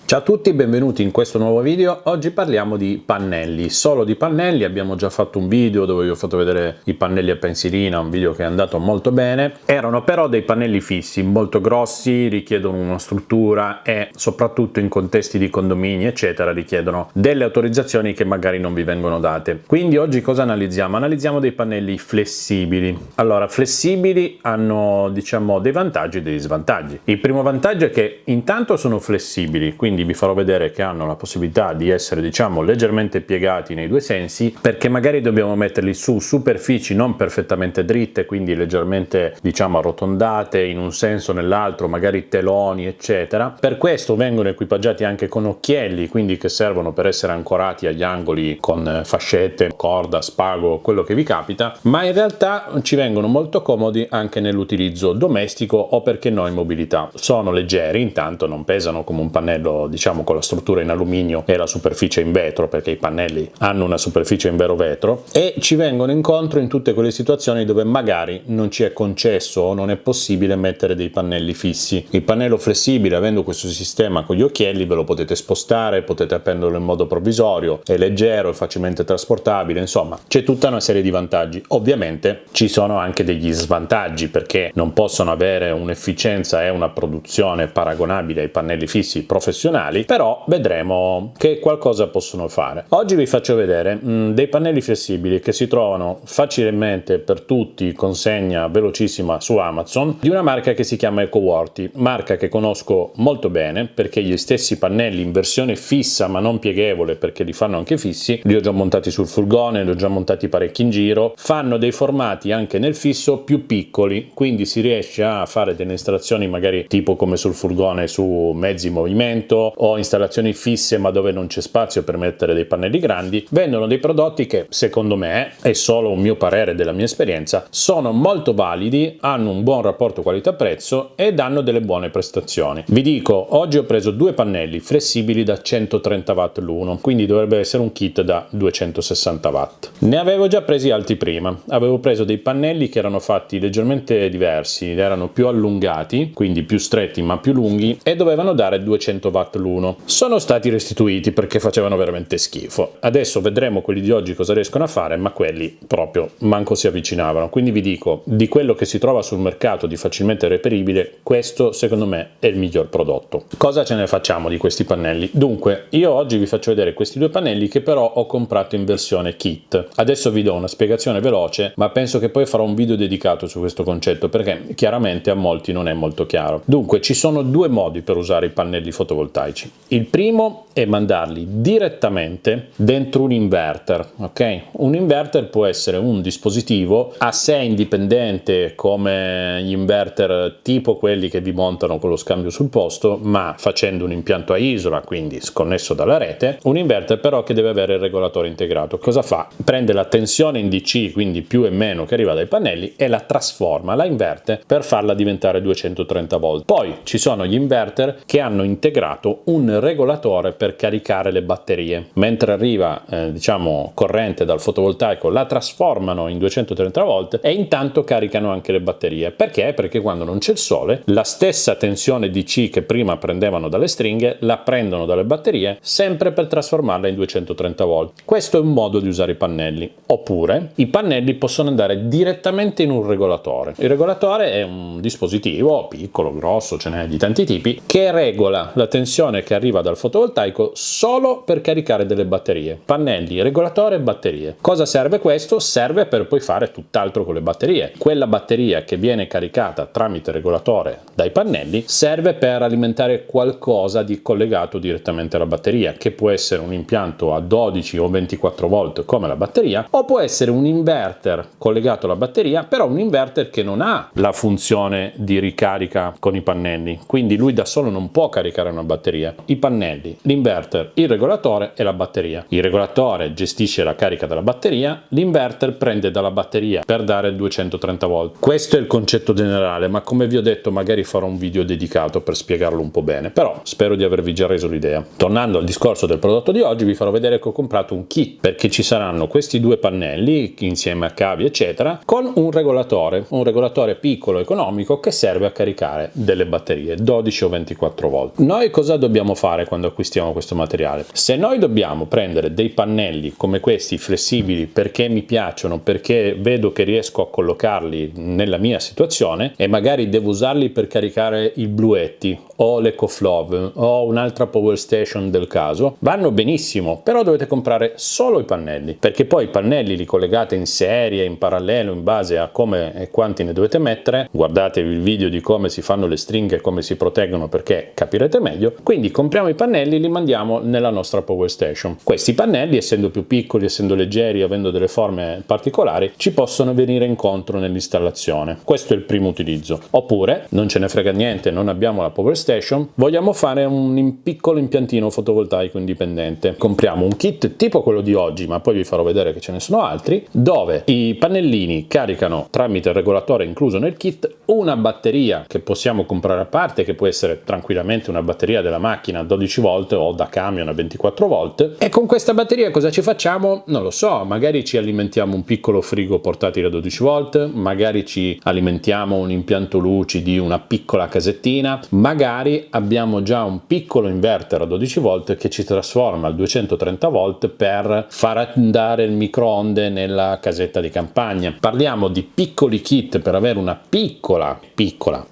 Ciao a tutti, benvenuti in questo nuovo video. Oggi parliamo di pannelli, solo di pannelli. Abbiamo già fatto un video dove vi ho fatto vedere i pannelli a pensilina, un video che è andato molto bene. Erano però dei pannelli fissi, molto grossi, richiedono una struttura e soprattutto in contesti di condomini eccetera richiedono delle autorizzazioni che magari non vi vengono date. Quindi oggi cosa analizziamo? Analizziamo dei pannelli flessibili. Allora, flessibili hanno diciamo dei vantaggi e degli svantaggi. Il primo vantaggio è che intanto sono flessibili, quindi vi farò vedere che hanno la possibilità di essere diciamo leggermente piegati nei due sensi, perché magari dobbiamo metterli su superfici non perfettamente dritte, quindi leggermente diciamo arrotondate in un senso o nell'altro, magari teloni eccetera. Per questo vengono equipaggiati anche con occhielli, quindi che servono per essere ancorati agli angoli con fascette, corda, spago, quello che vi capita, ma in realtà ci vengono molto comodi anche nell'utilizzo domestico o perché no in mobilità. Sono leggeri, intanto non pesano come un pannello diciamo con la struttura in alluminio e la superficie in vetro, perché i pannelli hanno una superficie in vero vetro, e ci vengono incontro in tutte quelle situazioni dove magari non ci è concesso o non è possibile mettere dei pannelli fissi. Il pannello flessibile, avendo questo sistema con gli occhielli, ve lo potete spostare, potete appenderlo in modo provvisorio, è leggero, è facilmente trasportabile, insomma c'è tutta una serie di vantaggi. Ovviamente ci sono anche degli svantaggi, perché non possono avere un'efficienza e una produzione paragonabile ai pannelli fissi professionali, però vedremo che qualcosa possono fare. Oggi vi faccio vedere dei pannelli flessibili che si trovano facilmente per tutti, consegna velocissima su Amazon, di una marca che si chiama EcoWorthy, marca che conosco molto bene perché gli stessi pannelli in versione fissa ma non pieghevole, perché li fanno anche fissi, li ho già montati sul furgone, li ho già montati parecchi in giro. Fanno dei formati anche nel fisso più piccoli, quindi si riesce a fare delle installazioni magari tipo come sul furgone su mezzi movimento o installazioni fisse ma dove non c'è spazio per mettere dei pannelli grandi. Vendono dei prodotti che secondo me, è solo un mio parere della mia esperienza, sono molto validi, hanno un buon rapporto qualità-prezzo e danno delle buone prestazioni. Vi dico, oggi ho preso due pannelli flessibili da 130 watt l'uno, quindi dovrebbe essere un kit da 260 watt. Ne avevo già presi altri prima, avevo preso dei pannelli che erano fatti leggermente diversi, erano più allungati, quindi più stretti ma più lunghi, e dovevano dare 200 watt l'uno. Sono stati restituiti perché facevano veramente schifo. Adesso vedremo quelli di oggi cosa riescono a fare, ma quelli proprio manco si avvicinavano. Quindi vi dico, di quello che si trova sul mercato di facilmente reperibile, questo secondo me è il miglior prodotto. Cosa ce ne facciamo di questi pannelli? Dunque, io oggi vi faccio vedere questi due pannelli che però ho comprato in versione kit. Adesso vi do una spiegazione veloce, ma penso che poi farò un video dedicato su questo concetto perché chiaramente a molti non è molto chiaro. Dunque, ci sono due modi per usare i pannelli fotovoltaici. Il primo è mandarli direttamente dentro un inverter, ok? Un inverter può essere un dispositivo a sé indipendente come gli inverter tipo quelli che vi montano con lo scambio sul posto, ma facendo un impianto a isola, quindi sconnesso dalla rete. Un inverter però che deve avere il regolatore integrato. Cosa fa? Prende la tensione in DC, quindi più e meno che arriva dai pannelli, e la trasforma, la inverte per farla diventare 230 volt. Poi ci sono gli inverter che hanno integrato un regolatore per caricare le batterie. Mentre arriva diciamo corrente dal fotovoltaico, la trasformano in 230 volt e intanto caricano anche le batterie. Perché? Perché quando non c'è il sole, la stessa tensione DC che prima prendevano dalle stringhe la prendono dalle batterie, sempre per trasformarla in 230 volt. Questo è un modo di usare i pannelli. Oppure i pannelli possono andare direttamente in un regolatore. Il regolatore è un dispositivo piccolo, grosso, ce n'è di tanti tipi, che regola la tensione che arriva dal fotovoltaico solo per caricare delle batterie. Pannelli, regolatore, batterie. Cosa serve questo? Serve per poi fare tutt'altro con le batterie. Quella batteria che viene caricata tramite regolatore dai pannelli serve per alimentare qualcosa di collegato direttamente alla batteria, che può essere un impianto a 12 o 24 volt come la batteria, o può essere un inverter collegato alla batteria, però un inverter che non ha la funzione di ricarica con i pannelli, quindi lui da solo non può caricare una batteria. I pannelli, l'inverter, il regolatore e la batteria. Il regolatore gestisce la carica della batteria, l'inverter prende dalla batteria per dare 230 volt. Questo è il concetto generale, ma come vi ho detto magari farò un video dedicato per spiegarlo un po' bene, però spero di avervi già reso l'idea. Tornando al discorso del prodotto di oggi, vi farò vedere che ho comprato un kit, perché ci saranno questi due pannelli insieme a cavi eccetera, con un regolatore piccolo economico che serve a caricare delle batterie 12 o 24 volt. Noi cosa cosa dobbiamo fare quando acquistiamo questo materiale? Se noi dobbiamo prendere dei pannelli come questi flessibili perché mi piacciono, perché vedo che riesco a collocarli nella mia situazione e magari devo usarli per caricare il Bluetti o l'EcoFlow o un'altra Power Station del caso, vanno benissimo, però dovete comprare solo i pannelli, perché poi i pannelli li collegate in serie, in parallelo, in base a come e quanti ne dovete mettere. Guardatevi il video di come si fanno le stringhe e come si proteggono, perché capirete meglio. Quindi compriamo i pannelli e li mandiamo nella nostra Power Station. Questi pannelli, essendo più piccoli, essendo leggeri, avendo delle forme particolari, ci possono venire incontro nell'installazione. Questo è il primo utilizzo. Oppure non ce ne frega niente, non abbiamo la Power Station, vogliamo fare un piccolo impiantino fotovoltaico indipendente. Compriamo un kit tipo quello di oggi, ma poi vi farò vedere che ce ne sono altri, dove i pannellini caricano tramite il regolatore incluso nel kit una batteria che possiamo comprare a parte, che può essere tranquillamente una batteria della macchina a 12 volt o da camion a 24 volt, e con questa batteria cosa ci facciamo? Non lo so, magari ci alimentiamo un piccolo frigo portatile a 12 volt, magari ci alimentiamo un impianto luci di una piccola casettina, magari abbiamo già un piccolo inverter a 12 volt che ci trasforma al 230 volt per far andare il microonde nella casetta di campagna. Parliamo di piccoli kit per avere una piccola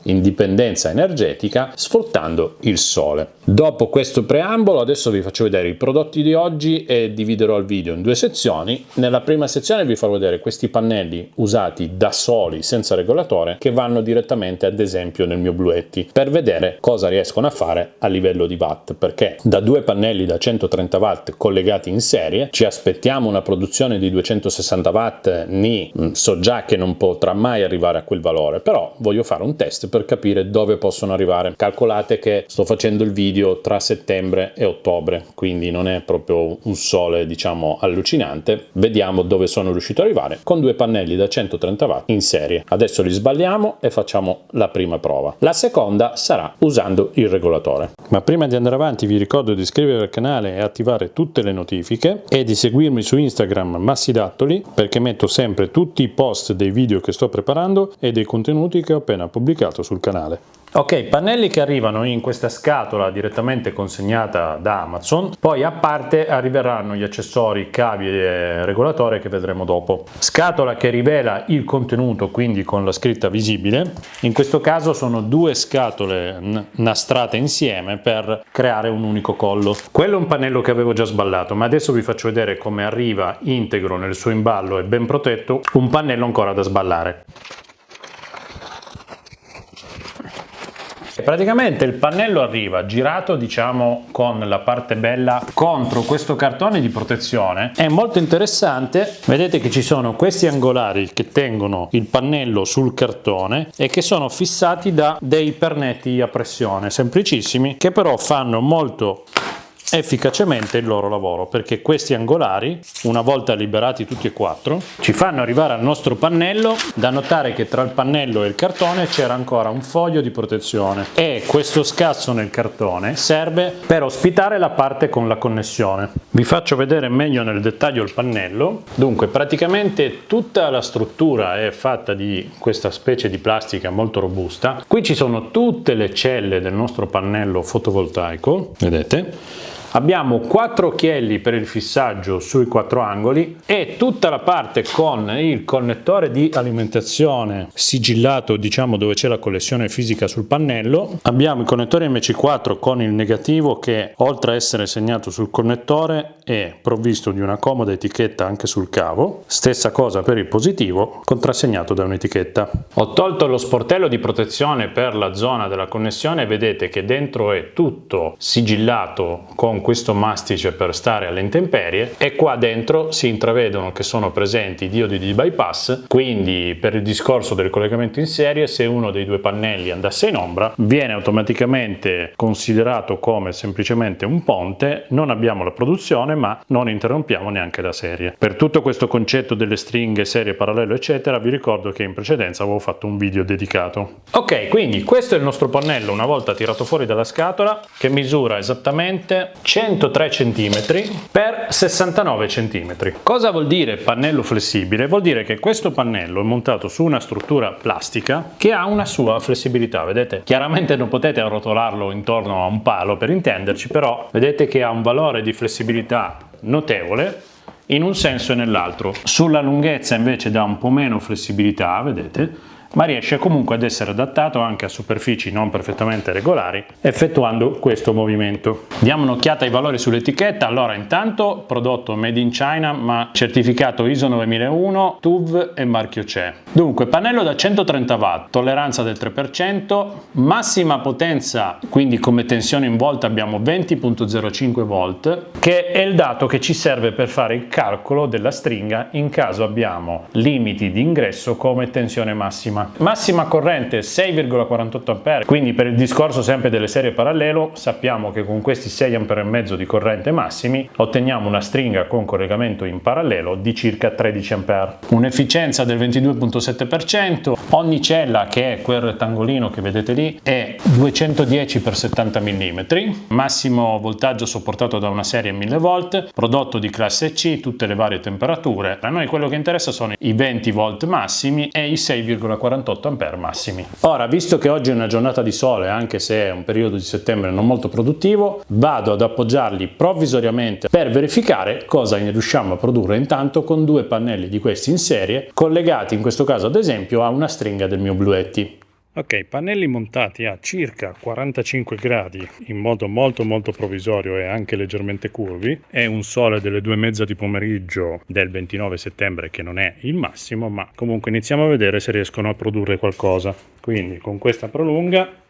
indipendenza energetica sfruttando il sole. Dopo questo preambolo adesso vi faccio vedere i prodotti di oggi e dividerò il video in due sezioni. Nella prima sezione vi farò vedere questi pannelli usati da soli senza regolatore, che vanno direttamente ad esempio nel mio Bluetti, per vedere cosa riescono a fare a livello di watt, perché da due pannelli da 130 watt collegati in serie ci aspettiamo una produzione di 260 watt. So già che non potrà mai arrivare a quel valore, però voglio fare un test per capire dove possono arrivare. Calcolate che sto facendo il video tra settembre e ottobre, quindi non è proprio un sole diciamo allucinante. Vediamo dove sono riuscito ad arrivare con due pannelli da 130 watt in serie. Adesso li sbagliamo e facciamo la prima prova. La seconda sarà usando il regolatore. Ma prima di andare avanti vi ricordo di iscrivervi al canale e attivare tutte le notifiche, e di seguirmi su Instagram Massidattoli, perché metto sempre tutti i post dei video che sto preparando e dei contenuti che ho appena pubblicato sul canale. Ok, pannelli che arrivano in questa scatola direttamente consegnata da Amazon, poi a parte arriveranno gli accessori, cavi e regolatore che vedremo dopo. Scatola che rivela il contenuto, quindi con la scritta visibile. In questo caso sono due scatole nastrate insieme per creare un unico collo. Quello è un pannello che avevo già sballato, ma adesso vi faccio vedere come arriva integro nel suo imballo e ben protetto un pannello ancora da sballare. Praticamente il pannello arriva girato diciamo con la parte bella contro questo cartone di protezione. È molto interessante, vedete che ci sono questi angolari che tengono il pannello sul cartone e che sono fissati da dei pernetti a pressione semplicissimi, che però fanno molto efficacemente il loro lavoro, perché questi angolari, una volta liberati tutti e quattro, ci fanno arrivare al nostro pannello. Da notare che tra il pannello e il cartone c'era ancora un foglio di protezione, e questo scasso nel cartone serve per ospitare la parte con la connessione. Vi faccio vedere meglio nel dettaglio il pannello. Dunque praticamente tutta la struttura è fatta di questa specie di plastica molto robusta. Qui ci sono tutte le celle del nostro pannello fotovoltaico, vedete? Abbiamo 4 occhielli per il fissaggio sui 4 angoli e tutta la parte con il connettore di alimentazione sigillato, diciamo, dove c'è la connessione fisica sul pannello. Abbiamo il connettore MC4 con il negativo che, oltre a essere segnato sul connettore, è provvisto di una comoda etichetta anche sul cavo. Stessa cosa per il positivo, contrassegnato da un'etichetta. Ho tolto lo sportello di protezione per la zona della connessione, vedete che dentro è tutto sigillato con questo mastice per stare alle intemperie, e qua dentro si intravedono che sono presenti i diodi di bypass. Quindi per il discorso del collegamento in serie, se uno dei due pannelli andasse in ombra viene automaticamente considerato come semplicemente un ponte, non abbiamo la produzione ma non interrompiamo neanche la serie. Per tutto questo concetto delle stringhe, serie, parallelo eccetera, vi ricordo che in precedenza avevo fatto un video dedicato. Ok, quindi questo è il nostro pannello una volta tirato fuori dalla scatola, che misura esattamente 103 cm per 69 cm. Cosa vuol dire pannello flessibile? Vuol dire che questo pannello è montato su una struttura plastica che ha una sua flessibilità, vedete? Chiaramente non potete arrotolarlo intorno a un palo per intenderci, però vedete che ha un valore di flessibilità notevole in un senso e nell'altro. Sulla lunghezza invece dà un po' meno flessibilità, vedete? Ma riesce comunque ad essere adattato anche a superfici non perfettamente regolari effettuando questo movimento. Diamo un'occhiata ai valori sull'etichetta. Allora, intanto prodotto made in China ma certificato ISO 9001, TÜV e marchio CE. Dunque, pannello da 130 watt, tolleranza del 3%, massima potenza, quindi come tensione in volt abbiamo 20.05 volt, che è il dato che ci serve per fare il calcolo della stringa in caso abbiamo limiti di ingresso come tensione massima. Massima corrente 6,48 A, quindi per il discorso sempre delle serie parallelo sappiamo che con questi 6,5 A di corrente massimi otteniamo una stringa con collegamento in parallelo di circa 13 A. Un'efficienza del 22,7%, ogni cella, che è quel rettangolino che vedete lì, è 210 x 70 mm, massimo voltaggio sopportato da una serie 1000 volt, prodotto di classe C, tutte le varie temperature. A noi quello che interessa sono i 20 volt massimi e i 6,48 A massimi. Ora, visto che oggi è una giornata di sole, anche se è un periodo di settembre non molto produttivo, vado ad appoggiarli provvisoriamente per verificare cosa ne riusciamo a produrre intanto con due pannelli di questi in serie, collegati in questo caso ad esempio a una stringa del mio Bluetti. Ok, pannelli montati a circa 45 gradi in modo molto provvisorio e anche leggermente curvi. È un sole delle 2:30 di pomeriggio del 29 settembre che non è il massimo, ma comunque iniziamo a vedere se riescono a produrre qualcosa. Quindi con questa prolunga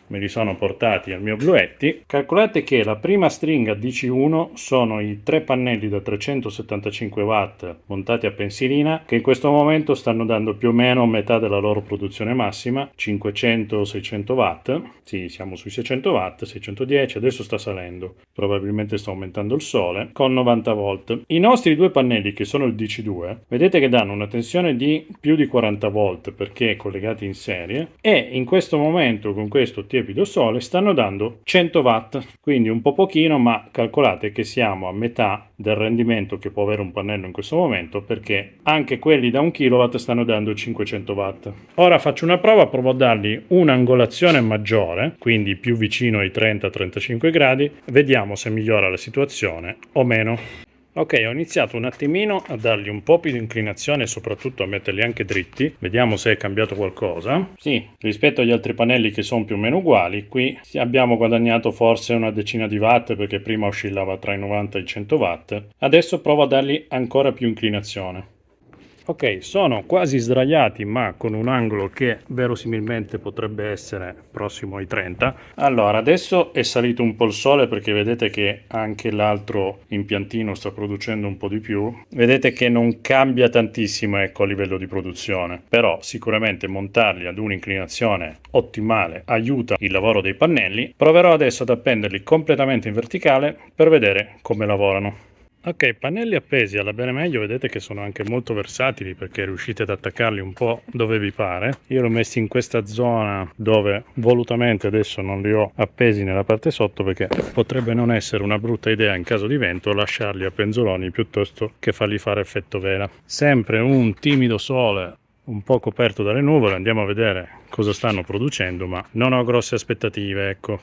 me li sono portati al mio Bluetti. Calcolate che la prima stringa DC1 sono i 3 pannelli da 375 watt montati a pensilina, che in questo momento stanno dando più o meno metà della loro produzione massima, 500-600 watt. Sì, siamo sui 600 watt, 610, adesso sta salendo, probabilmente sta aumentando il sole, con 90 volt. I nostri due pannelli, che sono il DC2, vedete che danno una tensione di più di 40 volt perché collegati in serie, e in questo momento con questo tiepido sole stanno dando 100 watt, quindi un po' pochino, ma calcolate che siamo a metà del rendimento che può avere un pannello in questo momento, perché anche quelli da 1 kW stanno dando 500 watt. Ora faccio una prova, provo a dargli un'angolazione maggiore, quindi più vicino ai 30-35 gradi, vediamo se migliora la situazione o meno. Ok, ho iniziato un attimino a dargli un po' più di inclinazione e soprattutto a metterli anche dritti. Vediamo se è cambiato qualcosa. Sì, rispetto agli altri pannelli che sono più o meno uguali, qui abbiamo guadagnato forse una decina di watt perché prima oscillava tra i 90 e i 100 watt. Adesso provo a dargli ancora più inclinazione. Ok, sono quasi sdraiati ma con un angolo che verosimilmente potrebbe essere prossimo ai 30. Allora, adesso è salito un po' il sole perché vedete che anche l'altro impiantino sta producendo un po' di più. Vedete che non cambia tantissimo, ecco, a livello di produzione, però sicuramente montarli ad un'inclinazione ottimale aiuta il lavoro dei pannelli. Proverò adesso ad appenderli completamente in verticale per vedere come lavorano. Ok, pannelli appesi alla bene meglio, vedete che sono anche molto versatili perché riuscite ad attaccarli un po' dove vi pare. Io li ho messi in questa zona dove volutamente adesso non li ho appesi nella parte sotto perché potrebbe non essere una brutta idea in caso di vento lasciarli a penzoloni piuttosto che farli fare effetto vela. Sempre un timido sole un po' coperto dalle nuvole, andiamo a vedere cosa stanno producendo, ma non ho grosse aspettative, ecco.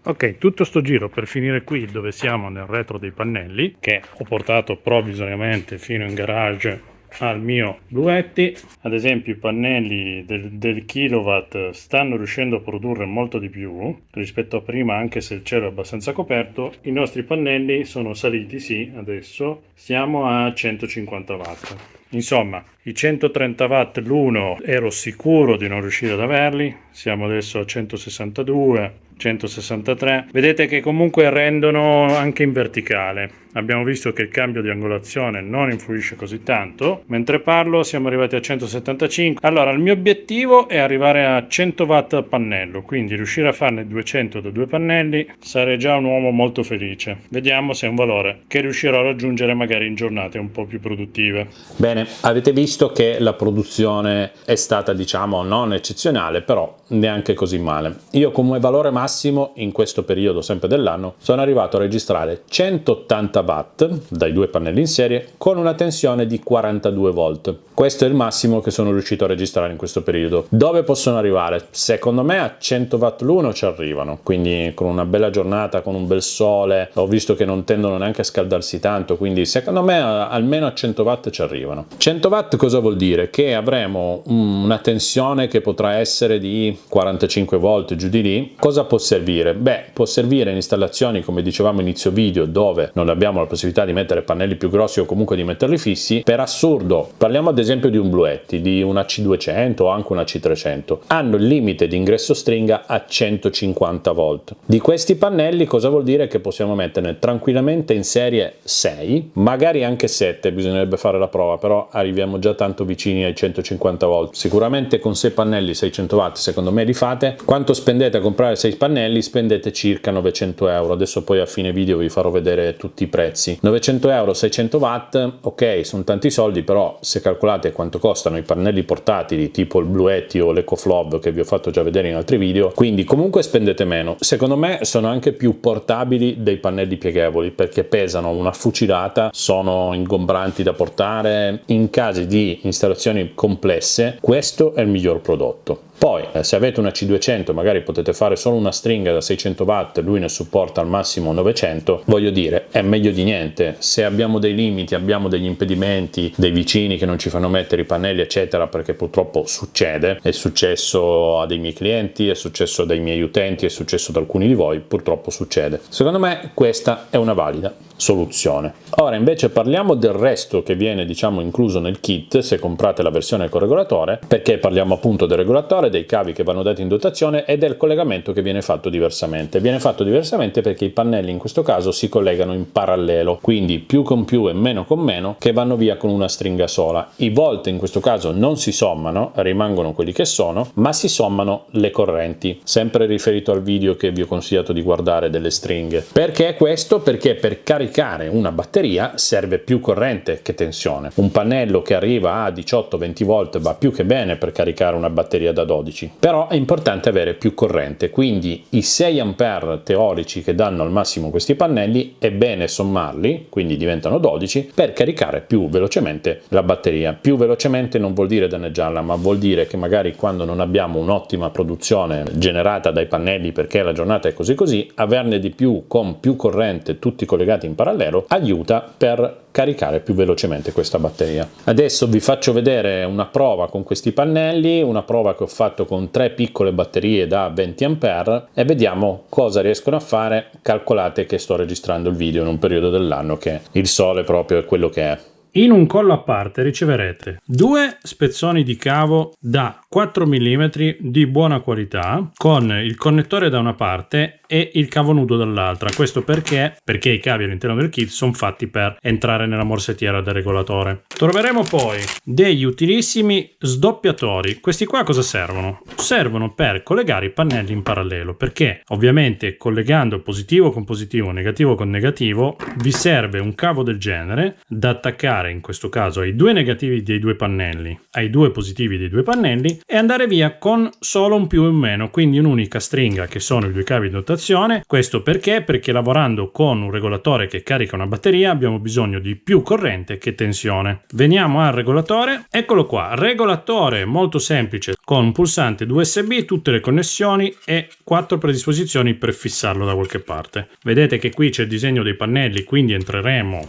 Ok, tutto sto giro per finire qui dove siamo nel retro dei pannelli, che ho portato provvisoriamente fino in garage al mio Bluetti. Ad esempio i pannelli del kilowatt stanno riuscendo a produrre molto di più rispetto a prima, anche se il cielo è abbastanza coperto. I nostri pannelli sono saliti, sì, adesso siamo a 150 watt. Insomma, i 130 watt l'uno ero sicuro di non riuscire ad averli, siamo adesso a 162, 163. Vedete che comunque rendono anche in verticale. Abbiamo visto che il cambio di angolazione non influisce così tanto. Mentre parlo siamo arrivati a 175. Allora, il mio obiettivo è arrivare a 100 watt a pannello, quindi riuscire a farne 200 da due pannelli sarei già un uomo molto felice. Vediamo se è un valore che riuscirò a raggiungere magari in giornate un po' più produttive. Bene, avete visto che la produzione è stata, diciamo, non eccezionale, però neanche così male. Io come valore massimo massimo in questo periodo sempre dell'anno sono arrivato a registrare 180 watt dai due pannelli in serie con una tensione di 42 volt. Questo è il massimo che sono riuscito a registrare in questo periodo. Dove possono arrivare? Secondo me a 100 watt l'uno ci arrivano, quindi con una bella giornata, con un bel sole, ho visto che non tendono neanche a scaldarsi tanto, quindi secondo me almeno a 100 watt ci arrivano. 100 watt cosa vuol dire? Che avremo una tensione che potrà essere di 45 volt giù di lì. Cosa può servire? Beh, può servire in installazioni, come dicevamo inizio video, dove non abbiamo la possibilità di mettere pannelli più grossi o comunque di metterli fissi. Per assurdo, parliamo ad esempio di un Bluetti, di una C200 o anche una C300, hanno il limite di ingresso stringa a 150 volt. Di questi pannelli cosa vuol dire? Che possiamo metterne tranquillamente in serie 6, magari anche 7, bisognerebbe fare la prova, però arriviamo già tanto vicini ai 150 volt. Sicuramente con 6 pannelli 600 watt secondo me li fate. Quanto spendete a comprare 6 pannelli? Spendete circa 900 euro. Adesso poi a fine video vi farò vedere tutti i prezzi. 900 euro 600 watt, ok, sono tanti soldi, però se calcolate quanto costano i pannelli portatili tipo il Bluetti o l'EcoFlow che vi ho fatto già vedere in altri video, quindi comunque spendete meno. Secondo me sono anche più portabili dei pannelli pieghevoli perché pesano una fucilata, sono ingombranti da portare. In casi di installazioni complesse questo è il miglior prodotto. Poi se avete una C200 magari potete fare solo una stringa da 600 watt, lui ne supporta al massimo 900, voglio dire è meglio di niente. Se abbiamo dei limiti, abbiamo degli impedimenti, dei vicini che non ci fanno mettere i pannelli eccetera, perché purtroppo succede, è successo a dei miei clienti, è successo dai miei utenti, è successo ad alcuni di voi, purtroppo succede. Secondo me questa è una valida soluzione. Ora invece parliamo del resto che viene diciamo incluso nel kit se comprate la versione con regolatore, perché parliamo appunto del regolatore, dei cavi che vanno dati in dotazione e del collegamento che viene fatto diversamente. Viene fatto diversamente perché i pannelli in questo caso si collegano in parallelo, quindi più con più e meno con meno, che vanno via con una stringa sola. I volt in questo caso non si sommano, rimangono quelli che sono, ma si sommano le correnti, sempre riferito al video che vi ho consigliato di guardare delle stringhe. Perché questo? Perché per caricare una batteria serve più corrente che tensione. Un pannello che arriva a 18-20 volt va più che bene per caricare una batteria da 12, però è importante avere più corrente, quindi i 6 ampere teorici che danno al massimo questi pannelli è bene sommarli, quindi diventano 12, per caricare più velocemente la batteria. Più velocemente non vuol dire danneggiarla, ma vuol dire che magari quando non abbiamo un'ottima produzione generata dai pannelli perché la giornata è così, averne di più con più corrente tutti collegati in parallelo aiuta per caricare più velocemente questa batteria. Adesso vi faccio vedere una prova con questi pannelli, una prova che ho fatto con 3 piccole batterie da 20 ampere e vediamo cosa riescono a fare. Calcolate che sto registrando il video in un periodo dell'anno che il sole proprio è quello che è. In un collo a parte riceverete 2 spezzoni di cavo da 4 mm di buona qualità con il connettore da una parte e il cavo nudo dall'altra. Questo perché i cavi all'interno del kit sono fatti per entrare nella morsettiera del regolatore. Troveremo poi degli utilissimi sdoppiatori. Questi qua cosa servono? Servono per collegare i pannelli in parallelo, perché ovviamente collegando positivo con positivo, negativo con negativo, vi serve un cavo del genere da attaccare in questo caso ai 2 negativi dei 2 pannelli, ai 2 positivi dei 2 pannelli e andare via con solo un più e un meno, quindi un'unica stringa che sono i 2 cavi di dotazione. Questo perché lavorando con un regolatore che carica una batteria abbiamo bisogno di più corrente che tensione. Veniamo al regolatore, eccolo qua, regolatore molto semplice con un pulsante USB, tutte le connessioni e 4 predisposizioni per fissarlo da qualche parte. Vedete che qui c'è il disegno dei pannelli, quindi entreremo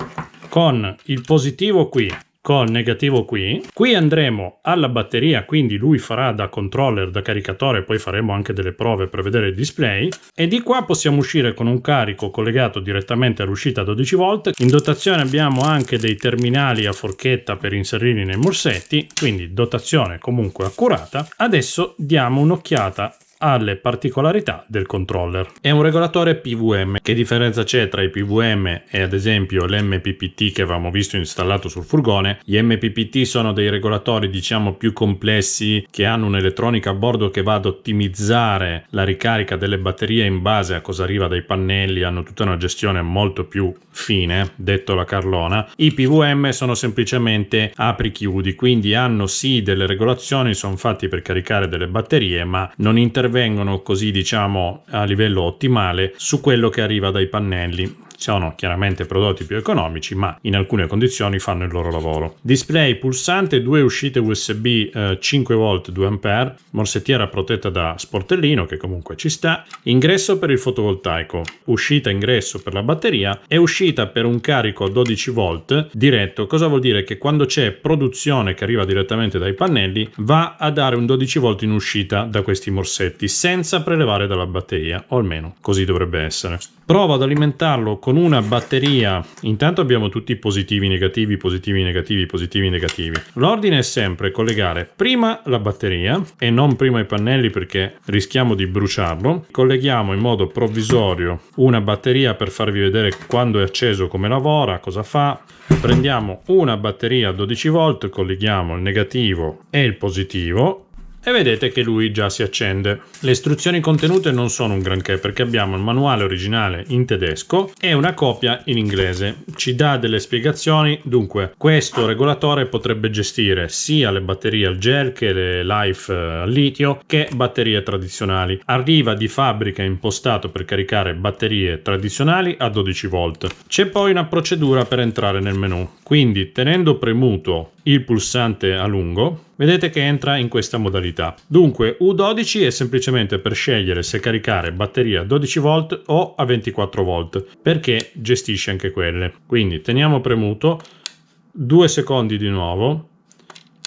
con il positivo qui, col negativo qui andremo alla batteria, quindi lui farà da controller, da caricatore, poi faremo anche delle prove per vedere il display e di qua possiamo uscire con un carico collegato direttamente all'uscita 12 volt. In dotazione abbiamo anche dei terminali a forchetta per inserirli nei morsetti, quindi dotazione comunque accurata. Adesso diamo un'occhiata alle particolarità del controller. È un regolatore PWM. Che differenza c'è tra i PWM e ad esempio l'MPPT che avevamo visto installato sul furgone? Gli MPPT sono dei regolatori diciamo più complessi che hanno un'elettronica a bordo che va ad ottimizzare la ricarica delle batterie in base a cosa arriva dai pannelli, hanno tutta una gestione molto più fine, detto la Carlona. I PWM sono semplicemente apri-chiudi, quindi hanno sì delle regolazioni, sono fatti per caricare delle batterie ma non intervengono intervengono così, diciamo, a livello ottimale su quello che arriva dai pannelli. Sono chiaramente prodotti più economici, ma in alcune condizioni fanno il loro lavoro. Display pulsante, 2 uscite USB 5 volt 2 A, morsettiera protetta da sportellino che comunque ci sta, ingresso per il fotovoltaico, uscita ingresso per la batteria e uscita per un carico a 12 volt diretto. Cosa vuol dire? Che quando c'è produzione che arriva direttamente dai pannelli va a dare un 12 volt in uscita da questi morsetti senza prelevare dalla batteria, o almeno così dovrebbe essere. Provo ad alimentarlo con una batteria. Intanto abbiamo tutti positivi, negativi, positivi, negativi, positivi, negativi. L'ordine è sempre collegare prima la batteria e non prima i pannelli perché rischiamo di bruciarlo. Colleghiamo in modo provvisorio una batteria per farvi vedere quando è acceso come lavora, cosa fa. Prendiamo una batteria a 12 volt, colleghiamo il negativo e il positivo e vedete che lui già si accende. Le istruzioni contenute non sono un granché perché abbiamo il manuale originale in tedesco e una copia in inglese. Ci dà delle spiegazioni. Dunque, questo regolatore potrebbe gestire sia le batterie al gel che le Life al litio che batterie tradizionali. Arriva di fabbrica impostato per caricare batterie tradizionali a 12 volt. C'è poi una procedura per entrare nel menu. Quindi, tenendo premuto il pulsante a lungo, vedete che entra in questa modalità. Dunque U12 è semplicemente per scegliere se caricare batteria a 12 volt o a 24 volt, perché gestisce anche quelle. Quindi teniamo premuto 2 secondi di nuovo.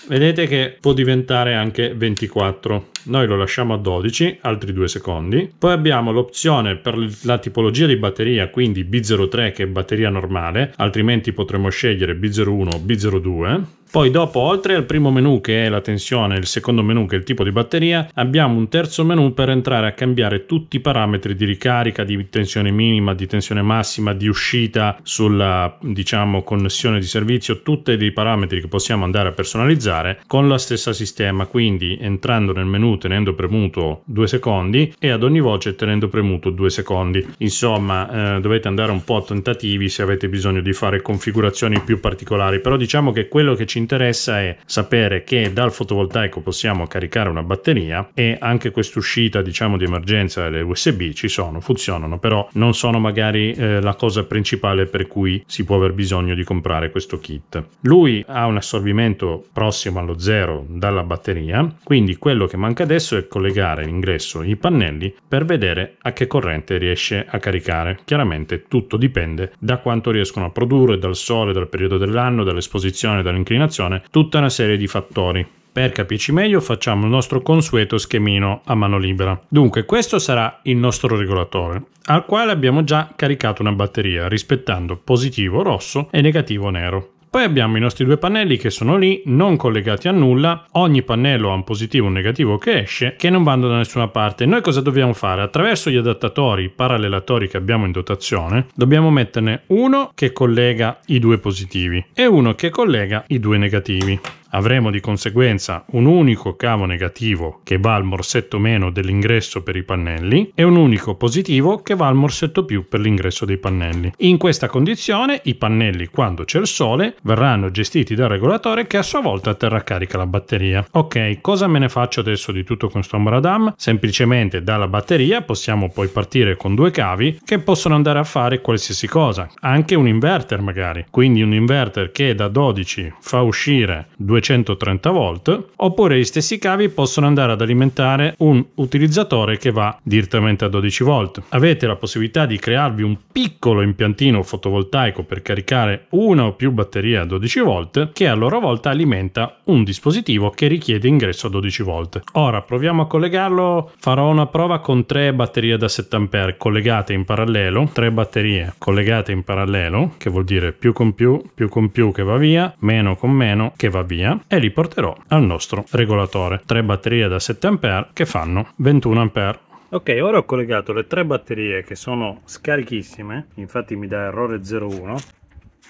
Vedete che può diventare anche 24. Noi lo lasciamo a 12, altri 2 secondi. Poi abbiamo l'opzione per la tipologia di batteria, quindi B03 che è batteria normale, altrimenti potremmo scegliere B01 o B02. Poi dopo, oltre al primo menu che è la tensione, il secondo menu che è il tipo di batteria, abbiamo un terzo menu per entrare a cambiare tutti i parametri di ricarica, di tensione minima, di tensione massima, di uscita sulla, diciamo, connessione di servizio, tutti dei parametri che possiamo andare a personalizzare con lo stesso sistema. Quindi entrando nel menu tenendo premuto 2 secondi e ad ogni voce tenendo premuto 2 secondi. Insomma, dovete andare un po' a tentativi se avete bisogno di fare configurazioni più particolari, però diciamo che quello che ci interessa è sapere che dal fotovoltaico possiamo caricare una batteria e anche quest'uscita, diciamo, di emergenza delle USB ci sono, funzionano, però non sono magari la cosa principale per cui si può aver bisogno di comprare questo kit. Lui ha un assorbimento prossimo allo zero dalla batteria, quindi quello che manca adesso è collegare l'ingresso i pannelli per vedere a che corrente riesce a caricare. Chiaramente tutto dipende da quanto riescono a produrre, dal sole, dal periodo dell'anno, dall'esposizione, dall'inclinazione, tutta una serie di fattori. Per capirci meglio facciamo il nostro consueto schemino a mano libera. Dunque questo sarà il nostro regolatore, al quale abbiamo già caricato una batteria rispettando positivo rosso e negativo nero. Poi abbiamo i nostri 2 pannelli che sono lì, non collegati a nulla. Ogni pannello ha un positivo e un negativo che esce, che non vanno da nessuna parte. Noi cosa dobbiamo fare? Attraverso gli adattatori parallelatori che abbiamo in dotazione, dobbiamo metterne uno che collega i 2 positivi e uno che collega i 2 negativi. Avremo di conseguenza un unico cavo negativo che va al morsetto meno dell'ingresso per i pannelli e un unico positivo che va al morsetto più per l'ingresso dei pannelli. In questa condizione i pannelli, quando c'è il sole, verranno gestiti dal regolatore che a sua volta terrà carica la batteria. Ok, cosa me ne faccio adesso di tutto questo ambaradam? Semplicemente dalla batteria possiamo poi partire con 2 cavi che possono andare a fare qualsiasi cosa, anche un inverter magari, quindi un inverter che da 12 fa uscire 230 volt, oppure gli stessi cavi possono andare ad alimentare un utilizzatore che va direttamente a 12 volt. Avete la possibilità di crearvi un piccolo impiantino fotovoltaico per caricare una o più batterie a 12 volt che a loro volta alimenta un dispositivo che richiede ingresso a 12 volt. Ora proviamo a collegarlo, farò una prova con 3 batterie da 7 A collegate in parallelo, 3 batterie collegate in parallelo, che vuol dire più con più che va via, meno con meno che va via, e li porterò al nostro regolatore. 3 batterie da 7 A che fanno 21 A. Ok, ora ho collegato le 3 batterie che sono scarichissime, infatti mi dà errore 01.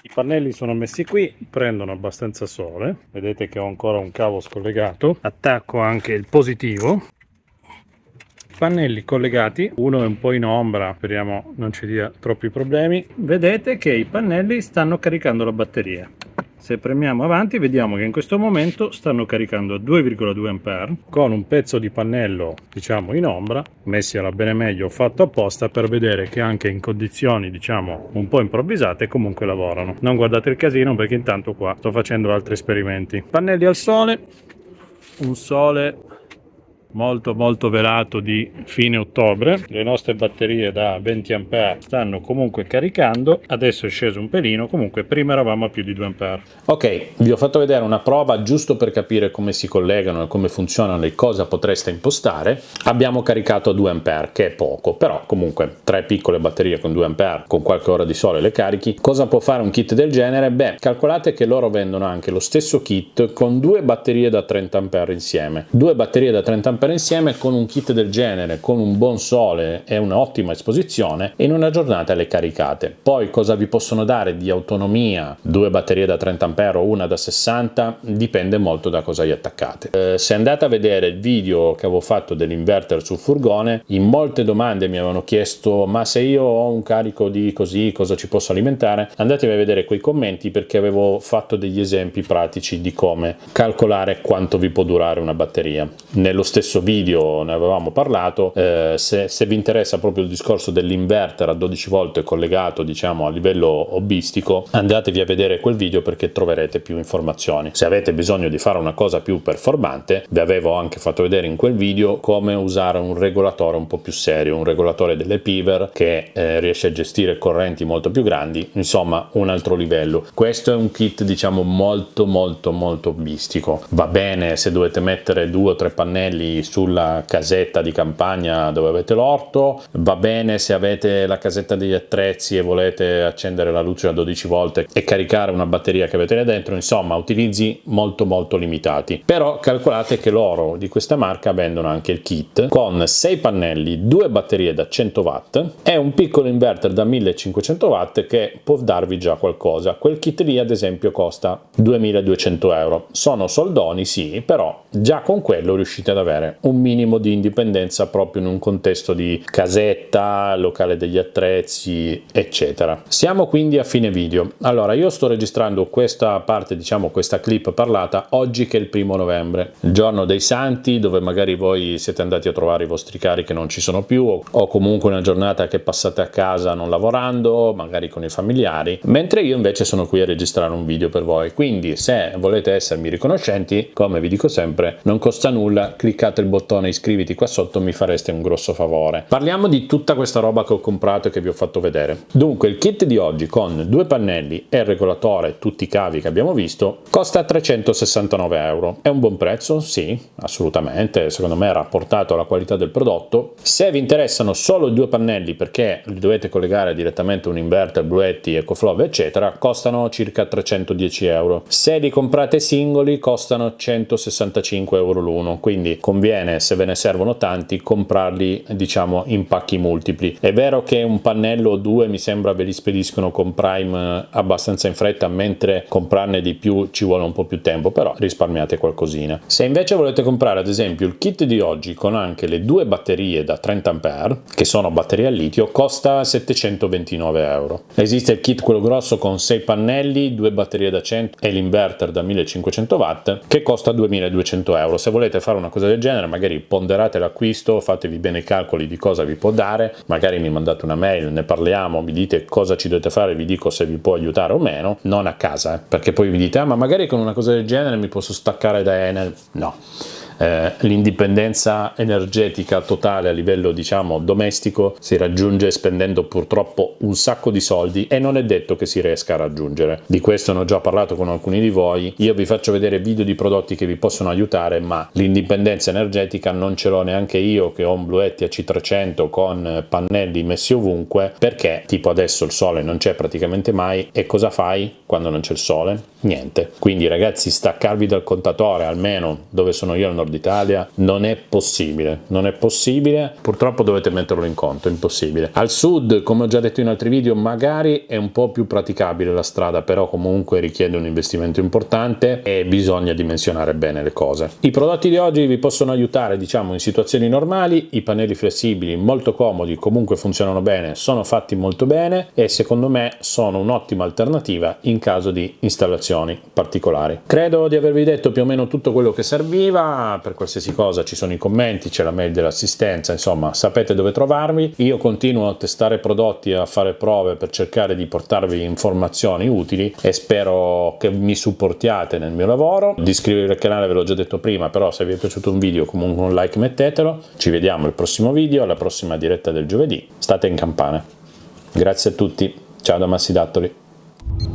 I pannelli sono messi qui, prendono abbastanza sole, vedete che ho ancora un cavo scollegato, attacco anche il positivo. Pannelli collegati, uno è un po' in ombra, speriamo non ci dia troppi problemi. Vedete che i pannelli stanno caricando la batteria. Se premiamo avanti vediamo che in questo momento stanno caricando a 2,2 A con un pezzo di pannello diciamo in ombra, messi alla bene meglio, fatto apposta per vedere che anche in condizioni diciamo un po' improvvisate comunque lavorano. Non guardate il casino perché intanto qua sto facendo altri esperimenti. Pannelli al sole, un sole molto velato di fine ottobre. Le nostre batterie da 20 A stanno comunque caricando, adesso è sceso un pelino, comunque prima eravamo a più di 2 A. Ok, vi ho fatto vedere una prova giusto per capire come si collegano e come funzionano e cosa potreste impostare. Abbiamo caricato a 2 A, che è poco, però comunque 3 piccole batterie con 2 A con qualche ora di sole le carichi. Cosa può fare un kit del genere? Beh, calcolate che loro vendono anche lo stesso kit con 2 batterie da 30 A insieme. 2 batterie da 30 A insieme con un kit del genere, con un buon sole e un'ottima esposizione, in una giornata le caricate. Poi cosa vi possono dare di autonomia? 2 batterie da 30 A o una da 60? Dipende molto da cosa gli attaccate. Se andate a vedere il video che avevo fatto dell'inverter sul furgone, in molte domande mi avevano chiesto ma se io ho un carico di così cosa ci posso alimentare? Andatevi a vedere quei commenti perché avevo fatto degli esempi pratici di come calcolare quanto vi può durare una batteria. Nello stesso video ne avevamo parlato. Se vi interessa proprio il discorso dell'inverter a 12 volt collegato diciamo a livello hobbistico, andatevi a vedere quel video perché troverete più informazioni. Se avete bisogno di fare una cosa più performante, vi avevo anche fatto vedere in quel video come usare un regolatore un po' più serio, un regolatore delle Piver che riesce a gestire correnti molto più grandi, insomma un altro livello. Questo è un kit diciamo molto hobbistico. Va bene se dovete mettere 2 o 3 pannelli sulla casetta di campagna dove avete l'orto, va bene se avete la casetta degli attrezzi e volete accendere la luce a 12 volte e caricare una batteria che avete là dentro, insomma utilizzi molto limitati. Però calcolate che loro di questa marca vendono anche il kit con 6 pannelli, 2 batterie da 100 watt e un piccolo inverter da 1500 watt che può darvi già qualcosa. Quel kit lì ad esempio costa 2200 euro. Sono soldoni sì, però già con quello riuscite ad avere un minimo di indipendenza proprio in un contesto di casetta, locale degli attrezzi, eccetera. Siamo quindi a fine video. Allora, io sto registrando questa parte, diciamo questa clip parlata, oggi che è il 1° novembre, il giorno dei santi, dove magari voi siete andati a trovare i vostri cari che non ci sono più, o comunque una giornata che passate a casa non lavorando, magari con i familiari, mentre io invece sono qui a registrare un video per voi. Quindi se volete essermi riconoscenti, come vi dico sempre, non costa nulla, cliccate il bottone iscriviti qua sotto, mi fareste un grosso favore. Parliamo di tutta questa roba che ho comprato e che vi ho fatto vedere. Dunque il kit di oggi con 2 pannelli e il regolatore, tutti i cavi che abbiamo visto, costa 369 euro. È un buon prezzo? Sì, assolutamente, secondo me rapportato alla qualità del prodotto. Se vi interessano solo i 2 pannelli perché li dovete collegare direttamente a un inverter, Bluetti, EcoFlow eccetera, costano circa 310 euro. Se li comprate singoli costano 165 euro l'uno, quindi conviene, se ve ne servono tanti, comprarli diciamo in pacchi multipli. È vero che un pannello o 2 mi sembra ve li spediscono con Prime abbastanza in fretta, mentre comprarne di più ci vuole un po' più tempo, però risparmiate qualcosina. Se invece volete comprare ad esempio il kit di oggi con anche le 2 batterie da 30 A che sono batterie al litio, costa 729 euro. Esiste il kit quello grosso con 6 pannelli, 2 batterie da 100 e l'inverter da 1500 watt che costa 2200 euro. Se volete fare una cosa del genere, magari ponderate l'acquisto, fatevi bene i calcoli di cosa vi può dare, magari mi mandate una mail, ne parliamo, mi dite cosa ci dovete fare, vi dico se vi può aiutare o meno, non a casa, perché poi vi dite ma magari con una cosa del genere mi posso staccare da Enel. No. L'indipendenza energetica totale a livello diciamo domestico si raggiunge spendendo purtroppo un sacco di soldi e non è detto che si riesca a raggiungere. Di questo ne ho già parlato con alcuni di voi. Io vi faccio vedere video di prodotti che vi possono aiutare, ma l'indipendenza energetica non ce l'ho neanche io che ho un Bluetti AC300 con pannelli messi ovunque, perché tipo adesso il sole non c'è praticamente mai e cosa fai quando non c'è il sole? Niente. Quindi ragazzi, staccarvi dal contatore, almeno dove sono io al nord nord Italia non è possibile, non è possibile, purtroppo dovete metterlo in conto, è impossibile. Al sud, come ho già detto in altri video, magari è un po' più praticabile la strada, però comunque richiede un investimento importante e bisogna dimensionare bene le cose. I prodotti di oggi vi possono aiutare, diciamo, in situazioni normali. I pannelli flessibili molto comodi, comunque funzionano bene, sono fatti molto bene e secondo me sono un'ottima alternativa in caso di installazioni particolari. Credo di avervi detto più o meno tutto quello che serviva. Per qualsiasi cosa ci sono i commenti, c'è la mail dell'assistenza, insomma sapete dove trovarmi. Io continuo a testare prodotti, a fare prove per cercare di portarvi informazioni utili e spero che mi supportiate nel mio lavoro. Di iscrivervi al canale ve l'ho già detto prima, però se vi è piaciuto un video comunque un like mettetelo. Ci vediamo al prossimo video, alla prossima diretta del giovedì. State in campana. Grazie a tutti, ciao da Massi Dattoli.